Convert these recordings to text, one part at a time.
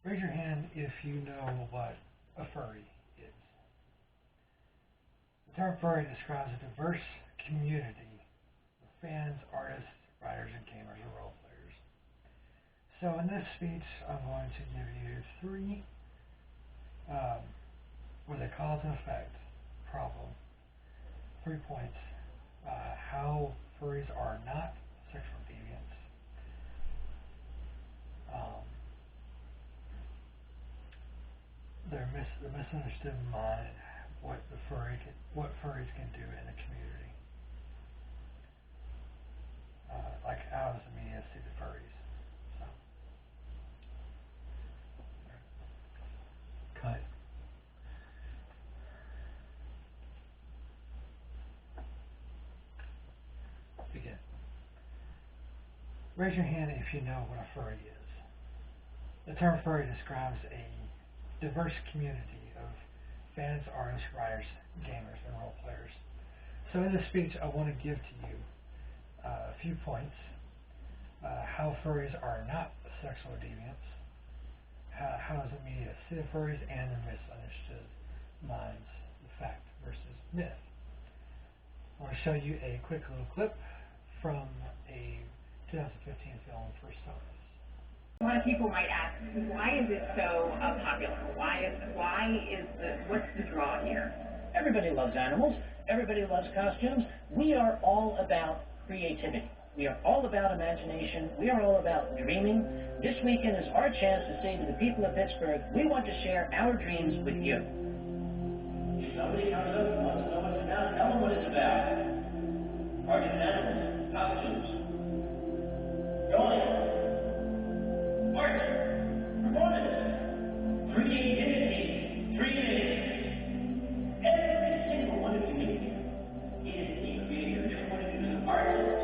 Raise your hand if you know what a furry is. The term furry describes a diverse community of fans, artists, writers, and gamers or role players. So in this speech, I'm going to give you three with a cause and effect problem. 3 points. How furries are not sexual deviants. The misunderstood mind, what furries can do in the community. Like how does the media see the furries? So. Cut. Begin. Raise your hand if you know what a furry is. The term furry describes a diverse community of fans, artists, writers, gamers, and role players. So in this speech, I want to give to you a few points. How furries are not sexual deviants. How does the media see the furries, and the misunderstood minds, the fact versus myth. I want to show you a quick little clip from a 2015 film for Sonos. A lot of people might ask, why is it so popular? What's the draw here? Everybody loves animals. Everybody loves costumes. We are all about creativity. We are all about imagination. We are all about dreaming. This weekend is our chance to say to the people of Pittsburgh, we want to share our dreams with you. If somebody comes up and wants to know what it's about, tell them what it's about. Cartoon animals, costumes, drawing, art, performance, creativity, dreaming. Every single one of you in here is a creator. Every one of you is an artist.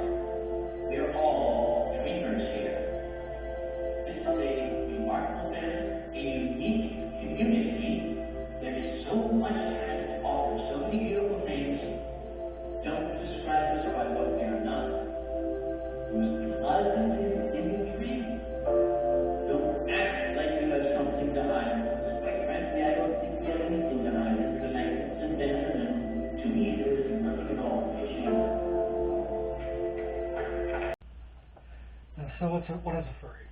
We are all dreamers here. This is a remarkable business, a unique community. There is so much that has to offer, so many beautiful things. Don't describe us by what we are not. Use positive imagery. Don't act like you have something to hide. Because quite frankly, I don't think we have anything to hide. It's a magnificent invention, and to me there is nothing at all to be ashamed of. So what is a furry?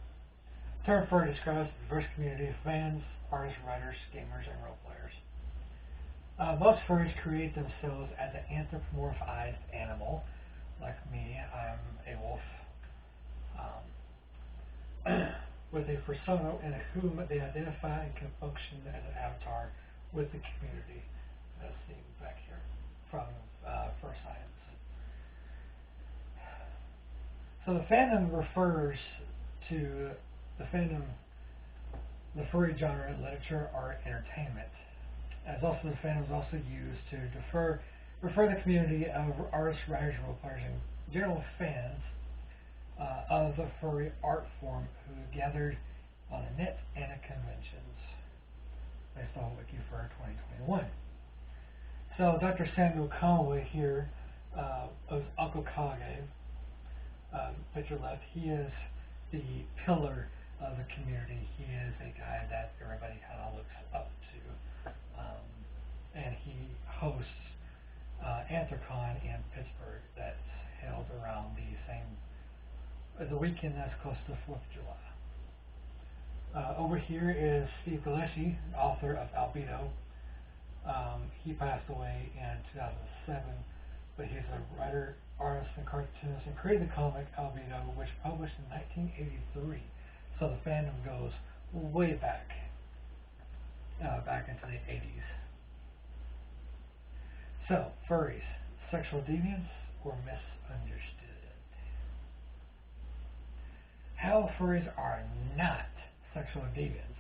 The term furry describes a diverse community of fans, artists, writers, gamers, and role players. Most furries create themselves as an anthropomorphized animal. Like me, I'm a wolf. With a persona in whom they identify and can function as an avatar with the community, as seen back here from For Science. So the fandom refers to the furry genre in literature, art, entertainment. As also the fandom is also used to refer the community of artists, writers, role players, and general fans of the furry art form who gathered on the net and at conventions based on WikiFur 2021. So Dr. Samuel Conway here of Uncle Kage, picture left, he is the pillar of the community. He is a guy that everybody kind of looks up to. And he hosts Anthrocon in Pittsburgh that's held around the weekend that's close to the 4th of July. Over here is Steve Gillespie, author of Albedo. He passed away in 2007, but he's a writer, artist, and cartoonist, and created the comic Albedo, which published in 1983. So the fandom goes way back into the 80s. So, furries, sexual deviants or misunderstood? How furries are not sexual deviants.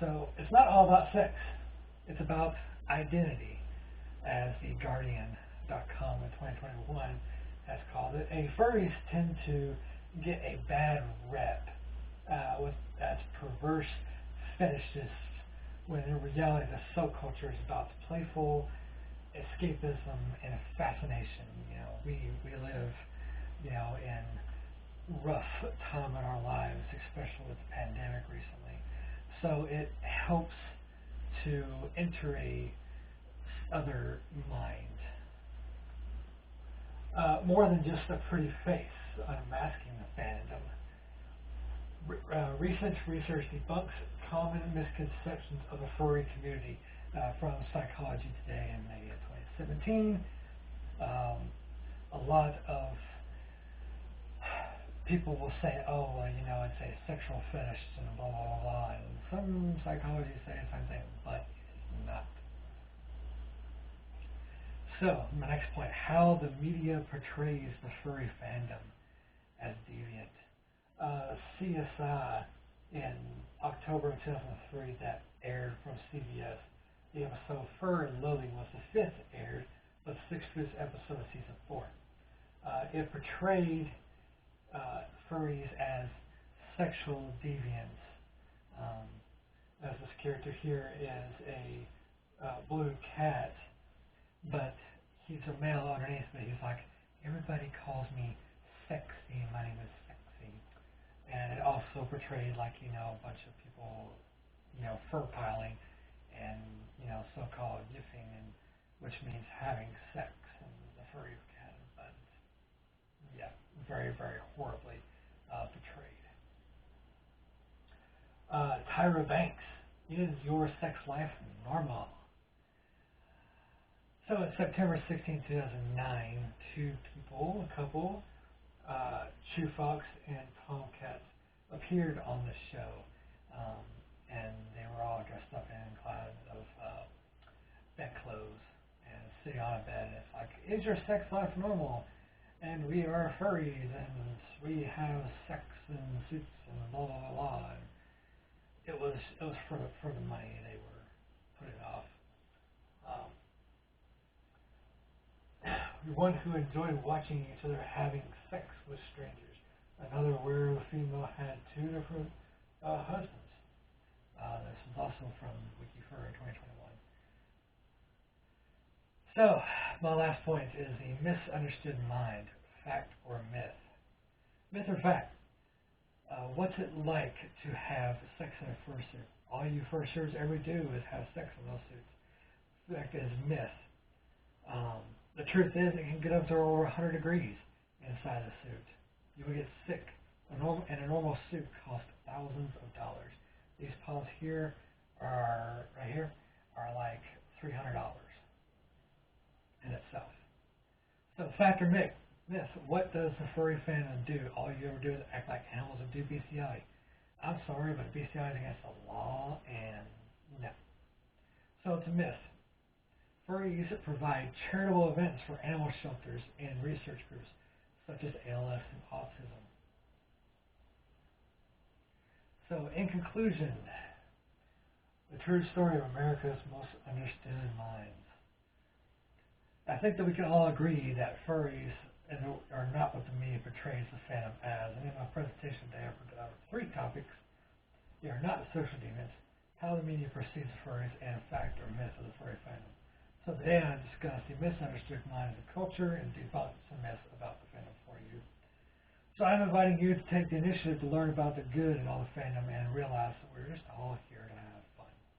So, it's not all about sex. It's about identity, as TheGuardian.com in 2021 has called it. Furries tend to get a bad rep as perverse fetishists, when in reality the subculture is about playful escapism and fascination. We live, in rough time in our lives, especially with the pandemic recently. So it helps to enter a other mind. More than just a pretty face unmasking the fandom. Recent research debunks common misconceptions of the furry community from Psychology Today in May of 2017. A lot of people will say, oh, well, it's a sexual fetish and blah, blah, blah, blah. And some psychologists say the same thing, but it's not. So, my next point, how the media portrays the furry fandom as deviant. CSI in October of 2003 that aired from CBS. The episode Fur and Loathing was the fifth aired, but the 65th episode of season 4. It portrayed furries as sexual deviants. As this character here is a blue cat, but he's a male underneath, but he's like, everybody calls me sexy, my name is sexy. And it also portrayed like, a bunch of people, fur piling and, so-called yiffing, and which means having sex, and the furry cat, but yeah, very, very horribly portrayed. Tyra Banks, is your sex life normal? So on September 16, 2009, a couple, Chew Fox and Tomcat, appeared on the show, and they were all dressed up in clouds of bed clothes and sitting on a bed, and it's like, is your sex life normal? And we are furries, and we have sex in suits and blah blah blah. And it was for the money they were putting off. One who enjoyed watching each other having sex with strangers. Another where the female had 2 different husbands. This is also from WikiFur in 2021. So, my last point is the misunderstood mind, fact or myth. Myth or fact? What's it like to have sex in a fursuit? All you fursuiters ever do is have sex in those suits. Fact is myth. The truth is, it can get up to over 100 degrees inside a suit. You will get sick. A normal suit costs thousands of dollars. These pods here are like $300 in itself. So, fact or myth? What does the furry fandom do? All you ever do is act like animals and do BCI. I'm sorry, but BCI is against the law, and no. So it's a myth. Furries provide charitable events for animal shelters and research groups, such as ALS and autism. So, in conclusion, the true story of America's most understood minds. I think that we can all agree that furries are not what the media portrays the fandom as. And in my presentation today, I covered 3 topics. They are not social demons, how the media perceives furries, and a fact or myth of the furry fandom. So today I discussed the misunderstood mind of the culture and debunked some myths about the fandom for you. So I'm inviting you to take the initiative to learn about the good in all the fandom and realize that we're just all here